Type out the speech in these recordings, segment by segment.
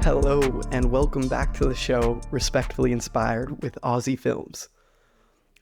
Hello, and welcome back to the show, Respectfully Inspired with Aussie Films.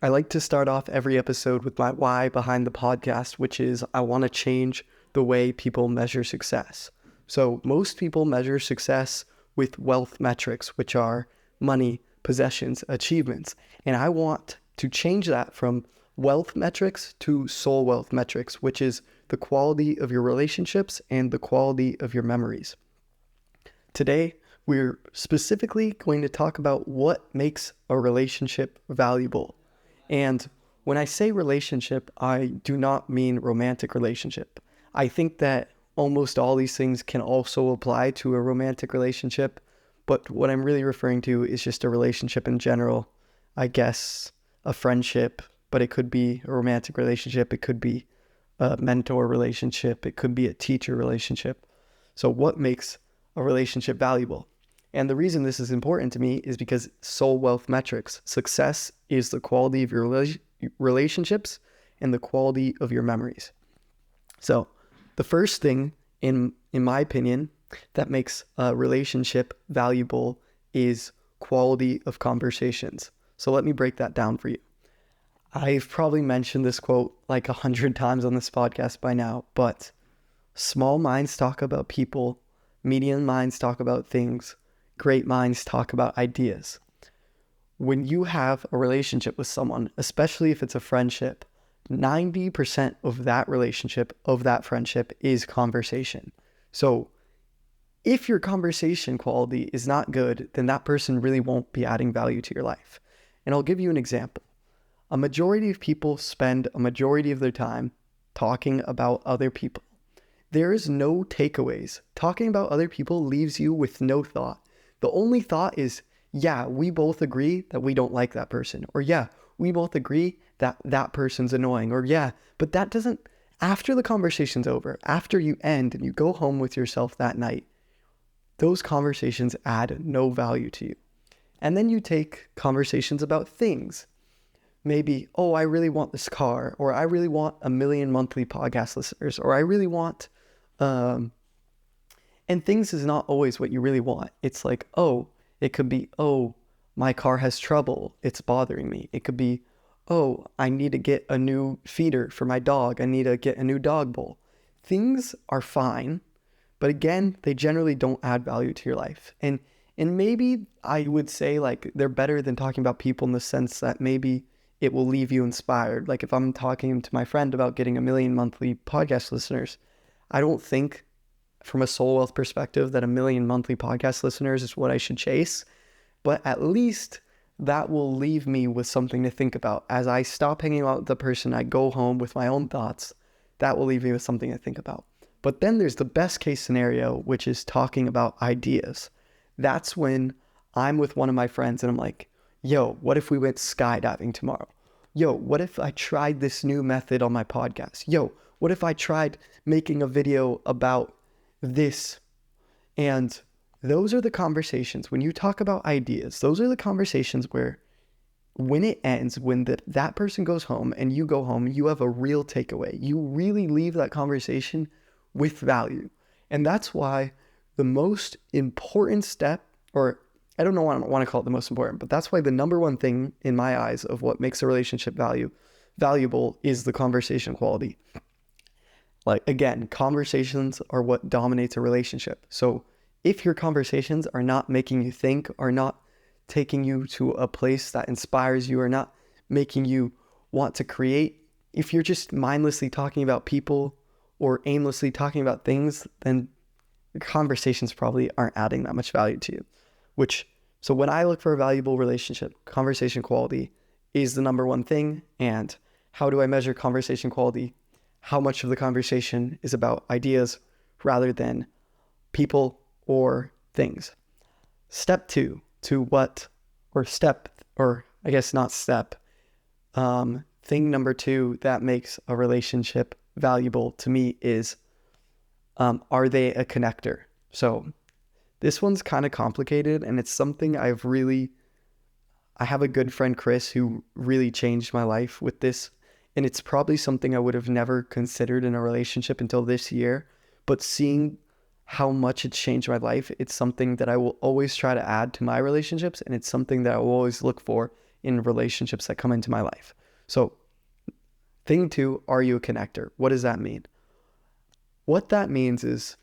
I like to start off every episode with my why behind the podcast, which is I want to change the way people measure success. So most people measure success with wealth metrics, which are money, possessions, achievements. And I want to change that from wealth metrics to soul wealth metrics, which is the quality of your relationships and the quality of your memories. Today, we're specifically going to talk about what makes a relationship valuable. And when I say relationship, I do not mean romantic relationship. I think that almost all these things can also apply to a romantic relationship, but what I'm really referring to is just a relationship in general. I guess a friendship, but it could be a romantic relationship, it could be a mentor relationship, it could be a teacher relationship. So what makes a relationship valuable? And the reason this is important to me is because soul wealth metrics, success is the quality of your relationships and the quality of your memories. So the first thing, in my opinion, that makes a relationship valuable is quality of conversations. So let me break that down for you. I've probably mentioned this quote like 100 times on this podcast by now, but small minds talk about people, medium minds talk about things, great minds talk about ideas. When you have a relationship with someone, especially if it's a friendship, 90% of that relationship, of that friendship, is conversation. So if your conversation quality is not good, then that person really won't be adding value to your life. And I'll give you an example. A majority of people spend a majority of their time talking about other people. There is no takeaways. Talking about other people leaves you with no thought. The only thought is, yeah, we both agree that we don't like that person. Or yeah, we both agree that that person's annoying. Or yeah, but that doesn't, after the conversation's over, after you end and you go home with yourself that night, those conversations add no value to you. And then you take conversations about things. Maybe, oh, I really want this car, or I really want 1 million monthly podcast listeners, or I really want, and things is not always what you really want. It's like, oh, it could be, oh, my car has trouble, it's bothering me. It could be, oh, I need to get a new feeder for my dog. I need to get a new dog bowl. Things are fine, but again, they generally don't add value to your life. And maybe I would say like they're better than talking about people in the sense that maybe it will leave you inspired. Like if I'm talking to my friend about getting 1 million monthly podcast listeners, I don't think from a soul wealth perspective that 1 million monthly podcast listeners is what I should chase, but at least that will leave me with something to think about. As I stop hanging out with the person, I go home with my own thoughts. That will leave me with something to think about. But then there's the best case scenario, which is talking about ideas. That's when I'm with one of my friends and I'm like, yo, what if we went skydiving tomorrow? Yo, what if I tried this new method on my podcast? Yo, what if I tried making a video about this? And those are the conversations. When you talk about ideas, those are the conversations where when it ends, when that person goes home and you go home, you have a real takeaway. You really leave that conversation with value. And that's why the most important step, or I don't know, I don't want to call it the most important, but that's why the number one thing in my eyes of what makes a relationship valuable is the conversation quality. Like again, conversations are what dominates a relationship. So if your conversations are not making you think, are not taking you to a place that inspires you, or not making you want to create, if you're just mindlessly talking about people or aimlessly talking about things, then the conversations probably aren't adding that much value to you. So when I look for a valuable relationship, conversation quality is the number one thing. And how do I measure conversation quality? How much of the conversation is about ideas rather than people or things? Step two to what, or step, or I guess not step, thing number two that makes a relationship valuable to me is, are they a connector? So this one's kind of complicated, and it's something I have a good friend, Chris, who really changed my life with this. And it's probably something I would have never considered in a relationship until this year. but seeing how much it's changed my life, it's something that I will always try to add to my relationships, and it's something that I will always look for in relationships that come into my life. So, thing 2, are you a connector? What does that mean? What that means is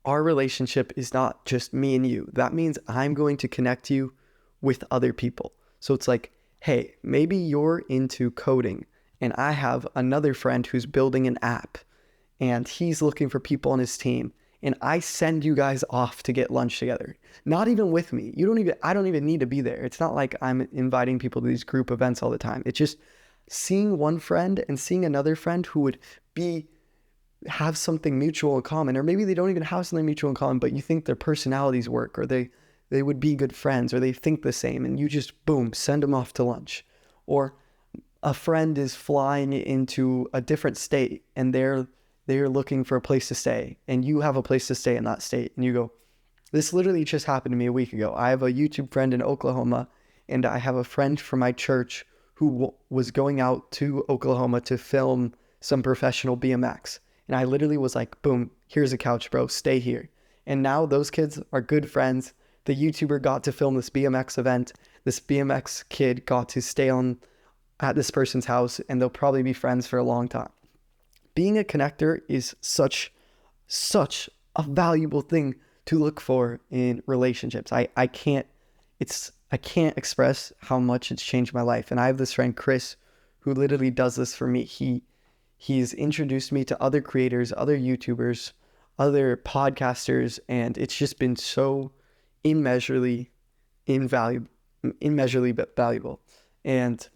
our relationship is not just me and you. That means I'm going to connect you with other people. So it's like, hey, maybe you're into coding and I have another friend who's building an app and he's looking for people on his team, and I send you guys off to get lunch together. Not even with me. I don't even need to be there. It's not like I'm inviting people to these group events all the time. It's just seeing one friend and seeing another friend who would have something mutual in common, or maybe they don't even have something mutual in common, but you think their personalities work, or they would be good friends, or they think the same, and you just, boom, send them off to lunch. Or a friend is flying into a different state and they're looking for a place to stay, and you have a place to stay in that state, and you go, this literally just happened to me a week ago. I have a YouTube friend in Oklahoma, and I have a friend from my church who was going out to Oklahoma to film some professional BMX. And I literally was like, boom, here's a couch, bro, stay here. And now those kids are good friends. The YouTuber got to film this BMX event. This BMX kid got to stay at this person's house, and they'll probably be friends for a long time. Being a connector is such a valuable thing to look for in relationships. I can't express how much it's changed my life. And I have this friend, Chris, who literally does this for me. He's introduced me to other creators, other YouTubers, other podcasters, and it's just been so immeasurably valuable. And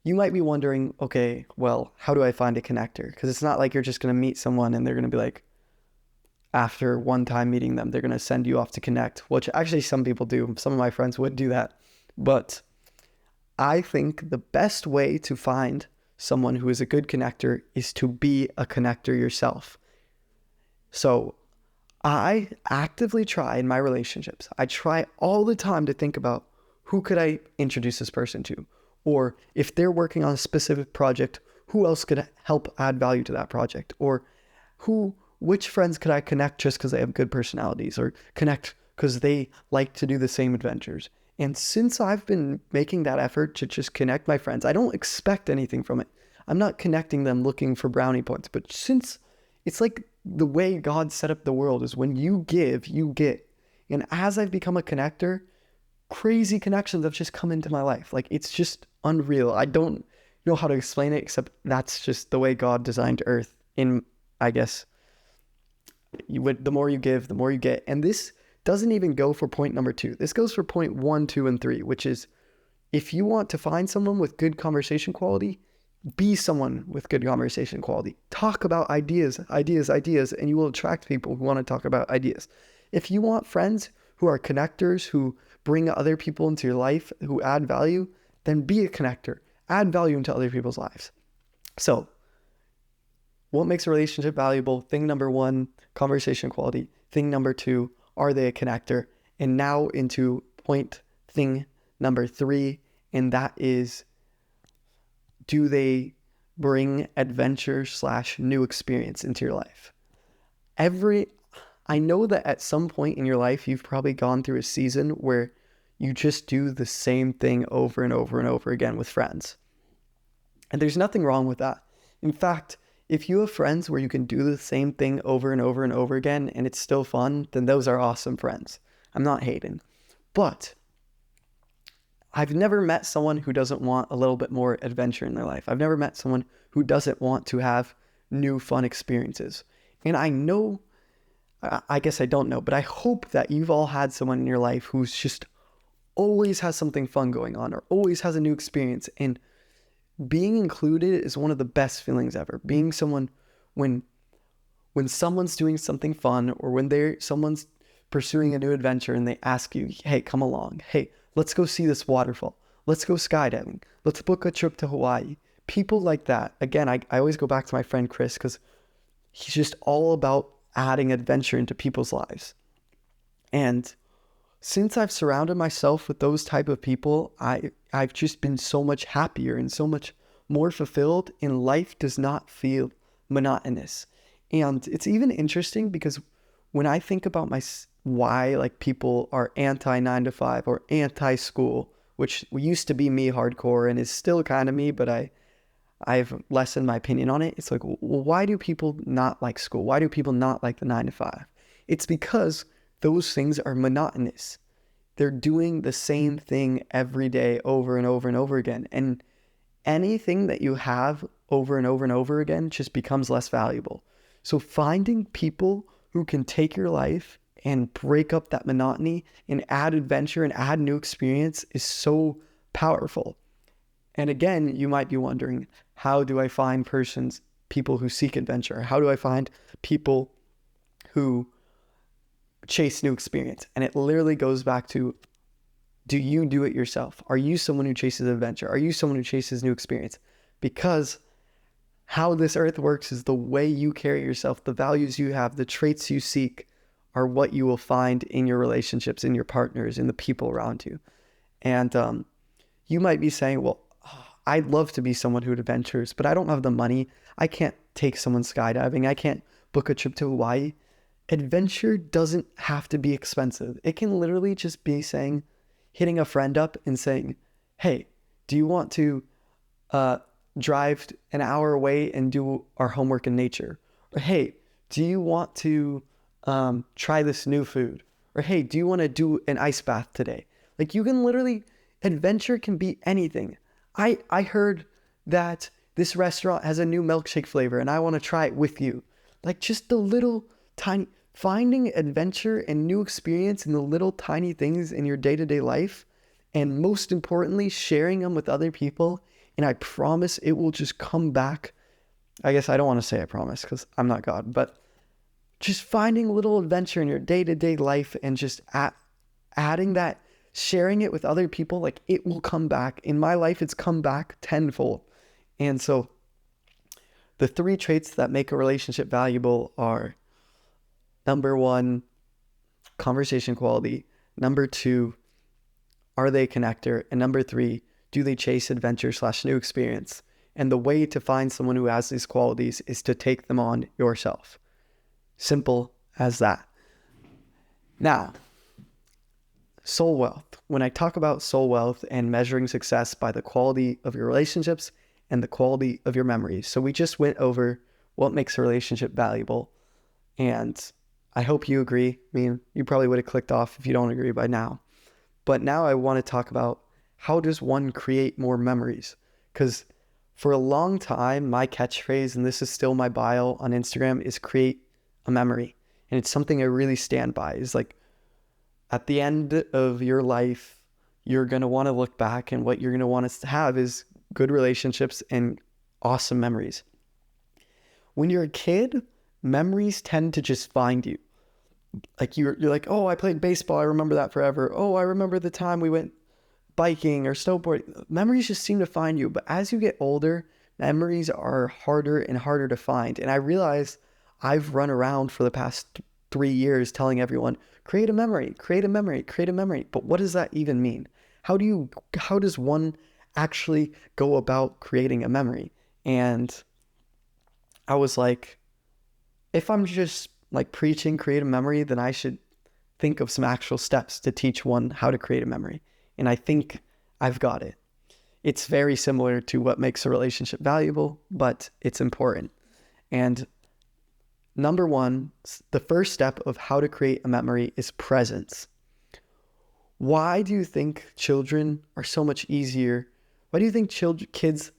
you might be wondering, okay, well, how do I find a connector? Because it's not like you're just going to meet someone and they're going to be like, after one time meeting them, they're going to send you off to connect, which actually some people do. Some of my friends would do that. But I think the best way to find someone who is a good connector is to be a connector yourself. So I actively try in my relationships. I try all the time to think about, who could I introduce this person to? Or if they're working on a specific project, who else could help add value to that project? Or which friends could I connect just because they have good personalities, or connect because they like to do the same adventures? And since I've been making that effort to just connect my friends, I don't expect anything from it. I'm not connecting them looking for brownie points, but since it's like the way God set up the world is when you give, you get. And as I've become a connector, crazy connections have just come into my life. Like, it's just unreal. I don't know how to explain it, except that's just the way God designed Earth. I guess, the more you give, the more you get. And this doesn't even go for point number 2. This goes for point 1, 2, and 3, which is, if you want to find someone with good conversation quality, be someone with good conversation quality. Talk about ideas, and you will attract people who want to talk about ideas. If you want friends who are connectors, who bring other people into your life, who add value, then be a connector. Add value into other people's lives. So, what makes a relationship valuable? Thing number 1, conversation quality. Thing number 2, are they a connector? And now into thing number 3, and that is, do they bring adventure / new experience into your life? I know that at some point in your life, you've probably gone through a season where you just do the same thing over and over and over again with friends. And there's nothing wrong with that. In fact, if you have friends where you can do the same thing over and over and over again and it's still fun, then those are awesome friends. I'm not hating. But I've never met someone who doesn't want a little bit more adventure in their life. I've never met someone who doesn't want to have new fun experiences. And I guess I don't know, but I hope that you've all had someone in your life who's just always has something fun going on, or always has a new experience. And being included is one of the best feelings ever. Being someone, when someone's doing something fun, or when someone's pursuing a new adventure and they ask you, hey, come along. Hey, let's go see this waterfall. Let's go skydiving. Let's book a trip to Hawaii. People like that. Again, I always go back to my friend Chris, because he's just all about adding adventure into people's lives. And since I've surrounded myself with those type of people, I've just been so much happier and so much more fulfilled, and life does not feel monotonous. And it's even interesting because when I think about why like people are anti 9 to 5 or anti school, which used to be me hardcore and is still kind of me, but I've lessened my opinion on it. It's like, well, why do people not like school? Why do people not like the 9 to 5? It's because those things are monotonous. They're doing the same thing every day over and over and over again. And anything that you have over and over and over again just becomes less valuable. So finding people who can take your life and break up that monotony and add adventure and add new experience is so powerful. And again, you might be wondering, how do I find people who seek adventure? How do I find people who chase new experience? And it literally goes back to, do you do it yourself? Are you someone who chases adventure? Are you someone who chases new experience? Because how this earth works is the way you carry yourself, the values you have, the traits you seek are what you will find in your relationships, in your partners, in the people around you. And you might be saying, well, I'd love to be someone who adventures, but I don't have the money. I can't take someone skydiving. I can't book a trip to Hawaii. Adventure doesn't have to be expensive. It can literally just be hitting a friend up and saying, hey, do you want to drive an hour away and do our homework in nature? Or hey, do you want to try this new food? Or hey, do you want to do an ice bath today? Like you can literally, adventure can be anything. I heard that this restaurant has a new milkshake flavor and I want to try it with you. Like just the little tiny, finding adventure and new experience in the little tiny things in your day-to-day life. And most importantly, sharing them with other people. And I promise it will just come back. I guess I don't want to say I promise because I'm not God, but just finding a little adventure in your day-to-day life and just adding that, sharing it with other people, like it will come back. In my life, it's come back tenfold. And so the 3 traits that make a relationship valuable are: number 1, conversation quality. Number 2, are they a connector? And number 3, do they chase adventure/new experience? And the way to find someone who has these qualities is to take them on yourself. Simple as that. Now, soul wealth. When I talk about soul wealth and measuring success by the quality of your relationships and the quality of your memories. So we just went over what makes a relationship valuable. And I hope you agree. I mean, you probably would have clicked off if you don't agree by now. But now I want to talk about, how does one create more memories? Because for a long time, my catchphrase, and this is still my bio on Instagram, is create a memory. And it's something I really stand by. Is like, at the end of your life, you're going to want to look back, and what you're going to want to have is good relationships and awesome memories. When you're a kid, memories tend to just find you. Like you're like, oh, I played baseball. I remember that forever. Oh, I remember the time we went biking or snowboarding. Memories just seem to find you. But as you get older, memories are harder and harder to find. And I realize I've run around for the past 3 years telling everyone, create a memory, create a memory, create a memory. But what does that even mean? How does one actually go about creating a memory? And I was like, if I'm just like preaching create a memory, then I should think of some actual steps to teach one how to create a memory. And I think I've got it. It's very similar to what makes a relationship valuable, but it's important. And number 1, the first step of how to create a memory is presence. Why do you think children are so much easier? Why do you think kids,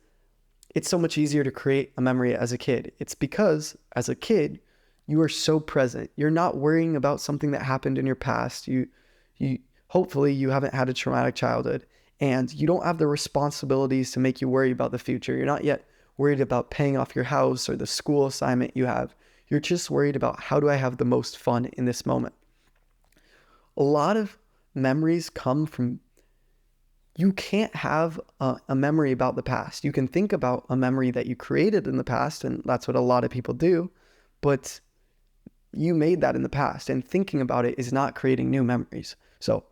it's so much easier to create a memory as a kid? It's because as a kid, you are so present. You're not worrying about something that happened in your past. You hopefully you haven't had a traumatic childhood, and you don't have the responsibilities to make you worry about the future. You're not yet worried about paying off your house or the school assignment you have. You're just worried about, how do I have the most fun in this moment? A lot of memories come from, you can't have a memory about the past. You can think about a memory that you created in the past, and that's what a lot of people do, but you made that in the past, and thinking about it is not creating new memories. So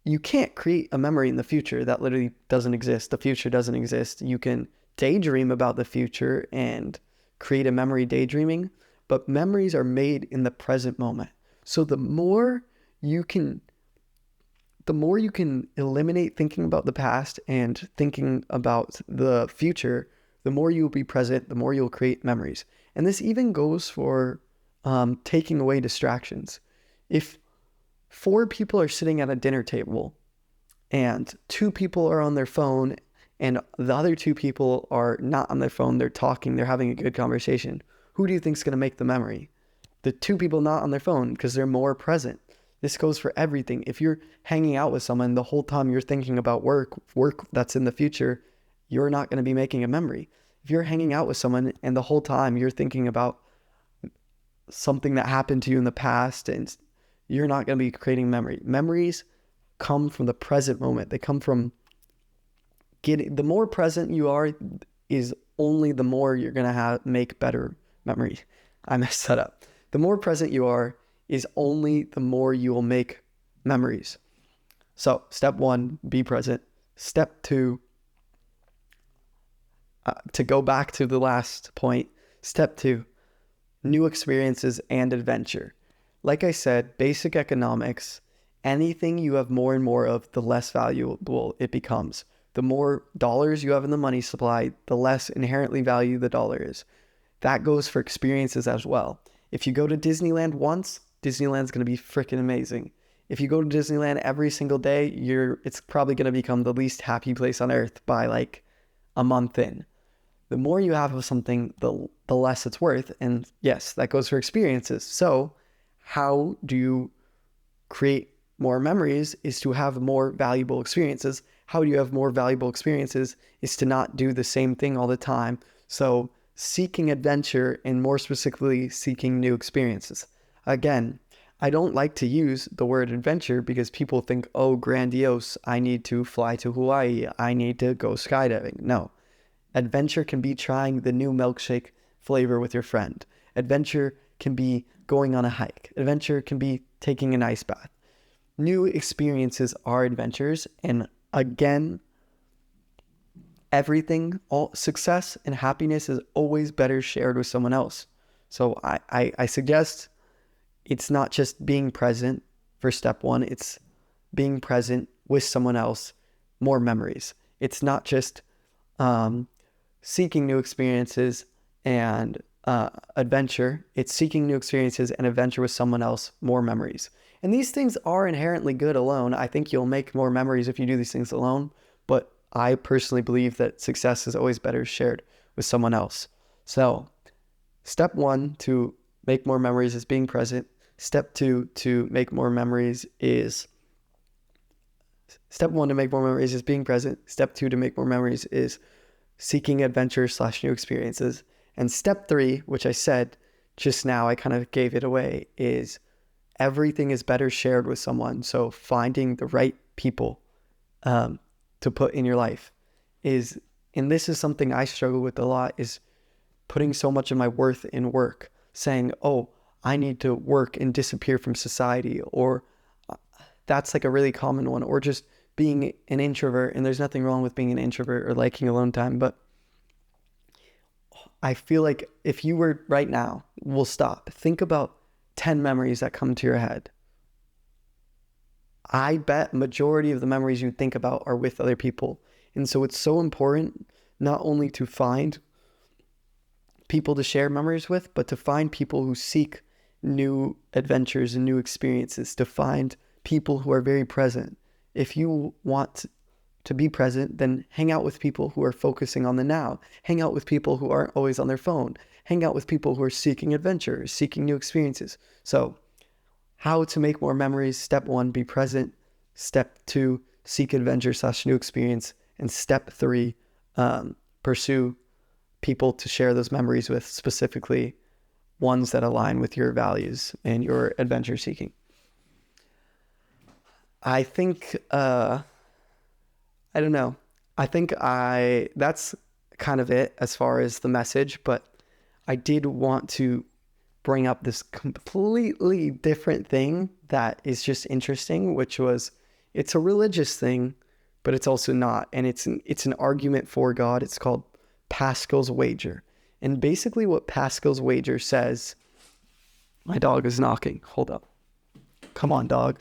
you can't create a memory in the future. That literally doesn't exist. The future doesn't exist. You can daydream about the future and create a memory daydreaming, but memories are made in the present moment. So the more you can eliminate thinking about the past and thinking about the future, the more you'll be present, the more you'll create memories. And this even goes for taking away distractions. If 4 people are sitting at a dinner table and 2 people are on their phone and the other 2 people are not on their phone, they're talking, they're having a good conversation, who do you think is going to make the memory? The 2 people not on their phone, because they're more present. This goes for everything. If you're hanging out with someone the whole time you're thinking about work that's in the future, you're not going to be making a memory. If you're hanging out with someone and the whole time you're thinking about something that happened to you in the past, and you're not going to be creating memory. Memories come from the present moment. They come from the more present you are is only the more you're going to make better memories. I messed that up. The more present you are is only the more you will make memories. So step 1, be present. Step 2, to go back to the last point, step 2, new experiences and adventure. Like I said, basic economics, anything you have more and more of, the less valuable it becomes. The more dollars you have in the money supply, the less inherently value the dollar is. That goes for experiences as well. If you go to Disneyland once, Disneyland's going to be freaking amazing. If you go to Disneyland every single day, it's probably going to become the least happy place on earth by like a month in. The more you have of something, the less it's worth. And yes, that goes for experiences. So how do you create more memories is to have more valuable experiences. How do you have more valuable experiences is to not do the same thing all the time. So seeking adventure, and more specifically, seeking new experiences. Again, I don't like to use the word adventure because people think, oh, grandiose, I need to fly to Hawaii, I need to go skydiving. No. Adventure can be trying the new milkshake flavor with your friend. Adventure can be going on a hike. Adventure can be taking an ice bath. New experiences are adventures. And again, all success and happiness is always better shared with someone else. So I suggest it's not just being present for step 1, it's being present with someone else, more memories. It's not just seeking new experiences and adventure. It's seeking new experiences and adventure with someone else, more memories. And these things are inherently good alone. I think you'll make more memories if you do these things alone, but I personally believe that success is always better shared with someone else. So step 1 to make more memories is being present. Step 1 to make more memories is being present. Step 2 to make more memories is seeking adventure / new experiences. And step 3, which I said just now, I kind of gave it away, is everything is better shared with someone. So finding the right people to put in your life and this is something I struggle with a lot, is putting so much of my worth in work, saying, oh, I need to work and disappear from society, or that's like a really common one, or just being an introvert. And there's nothing wrong with being an introvert or liking alone time, but I feel like if you were right now, we'll stop. Think about 10 memories that come to your head. I bet majority of the memories you think about are with other people. And so it's so important not only to find people to share memories with, but to find people who seek new adventures and new experiences, to find people who are very present. If you want to be present, then hang out with people who are focusing on the now. Hang out with people who aren't always on their phone. Hang out with people who are seeking adventure, seeking new experiences. So how to make more memories. Step 1, be present. Step 2, seek adventure / new experience. And step 3, pursue people to share those memories with, specifically ones that align with your values and your adventure seeking. I think, I don't know. I think that's kind of it as far as the message, but I did want to bring up this completely different thing that is just interesting, which was, it's a religious thing, but it's also not. And it's an argument for God. It's called Pascal's wager. And basically what Pascal's wager says My dog is knocking. Hold up. Come on, dog.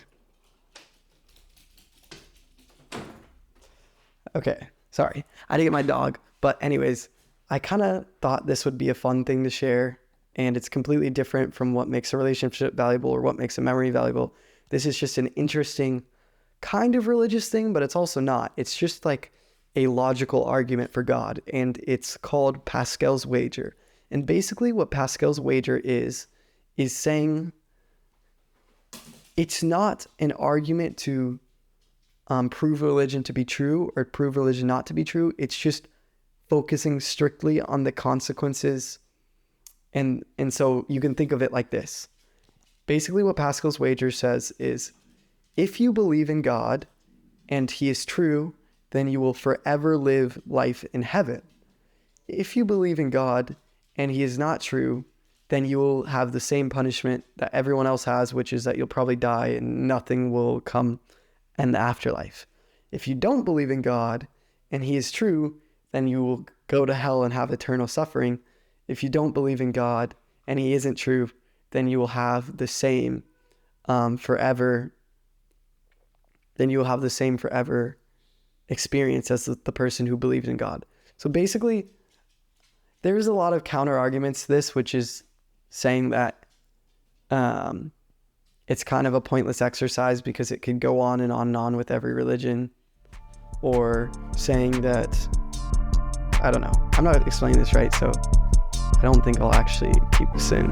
Okay, sorry. I didn't get my dog. But anyways, I kind of thought this would be a fun thing to share. And it's completely different from what makes a relationship valuable or what makes a memory valuable. This is just an interesting kind of religious thing, but it's also not. It's just like a logical argument for God. And it's called Pascal's wager. And basically what Pascal's wager is saying it's not an argument to prove religion to be true or prove religion not to be true. It's just focusing strictly on the consequences. And so you can think of it like this. Basically what Pascal's wager says is, if you believe in God and he is true, then you will forever live life in heaven. If you believe in God and he is not true, then you will have the same punishment that everyone else has, which is that you'll probably die and nothing will come in the afterlife. If you don't believe in God and he is true, then you will go to hell and have eternal suffering. If you don't believe in God and he isn't true, then you will have the same forever. Then you will have the same forever experience as the person who believed in God. So basically, there's a lot of counter arguments to this, which is saying that it's kind of a pointless exercise because it could go on and on and on with every religion, or saying that, I don't know. I'm not explaining this right, so I don't think I'll actually keep this in.